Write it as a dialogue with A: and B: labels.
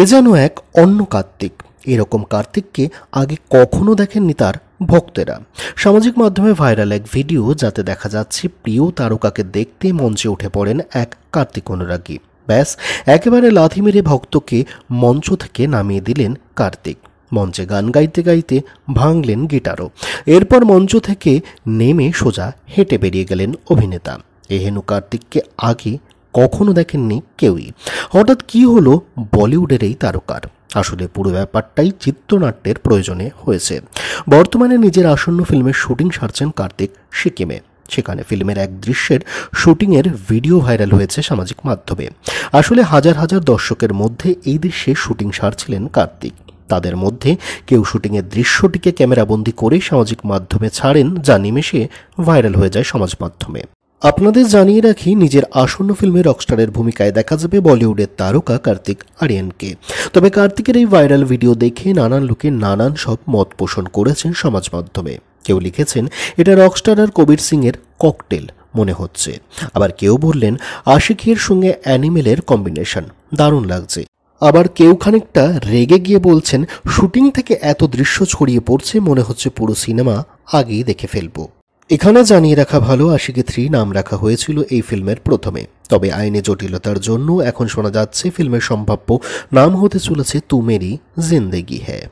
A: এ যেন এক অন্য কার্তিক। এরকম কার্তিককে আগে কখনো দেখেননি তার ভক্তেরা। সামাজিক মাধ্যমে ভাইরাল এক ভিডিও, যাতে দেখা যাচ্ছে প্রিয় তারকাকে দেখতে মঞ্চে উঠে পড়েন এক কার্তিক অনুরাগী। ব্যাস, একেবারে লাথি মেরে ভক্তকে মঞ্চ থেকে নামিয়ে দিলেন কার্তিক। মঞ্চে গান গাইতে গাইতে ভাঙলেন গিটারও। এরপর মঞ্চ থেকে নেমে সোজা হেঁটে বেরিয়ে গেলেন অভিনেতা। এহেন কার্তিককে আগে কখনো দেখেননি কেউই। হঠাৎ কি হলো বলিউডের এই তারকার? আসলে পুরো ব্যাপারটাই চিত্রনাট্যের প্রয়োজনে হয়েছে। বর্তমানে নিজের আসন্ন ফিল্মের শুটিং সারছেন কার্তিক সিকিমে। সেখানে ফিল্মের এক দৃশ্যের শুটিংয়ের ভিডিও ভাইরাল হয়েছে সামাজিক মাধ্যমে। আসলে হাজার হাজার দর্শকের মধ্যে এই দৃশ্যে শুটিং সারছিলেন কার্তিক। তাদের মধ্যে কেউ শুটিংয়ের দৃশ্যটিকে ক্যামেরাবন্দি করে সামাজিক মাধ্যমে ছাড়েন, যা নিমেষে ভাইরাল হয়ে যায় সমাজ মাধ্যমে। আপনাদের জানিয়ে রাখি, নিজের আসন্ন ফিল্মে রকস্টারের ভূমিকায় দেখা যাবে বলিউডের তারকা কার্তিক আরিয়ানকে। তবে কার্তিকের এই ভাইরাল ভিডিও দেখে নানান লোকে নানান সব মত পোষণ করেছেন সমাজ মাধ্যমে। কেউ লিখেছেন এটা রকস্টার আর কবির সিংয়ের ককটেল মনে হচ্ছে। আবার কেউ বললেন আশিকের সঙ্গে অ্যানিমেলের কম্বিনেশন দারুণ লাগছে। আবার কেউ খানিকটা রেগে গিয়ে বলছেন শুটিং থেকে এত দৃশ্য ছড়িয়ে পড়ছে, মনে হচ্ছে পুরো সিনেমা আগেই দেখে ফেলবো। এখানে জানিয়ে রাখা ভালো, আশিকি 3 নাম রাখা হয়েছিল এই ফিল্মের প্রথমে। তবে আইনি জটিলতার জন্য এখন শোনা যাচ্ছে ফিল্মের সম্ভাব্য নাম হতে চলেছে তু মেরি জিন্দেগি হ্যায়।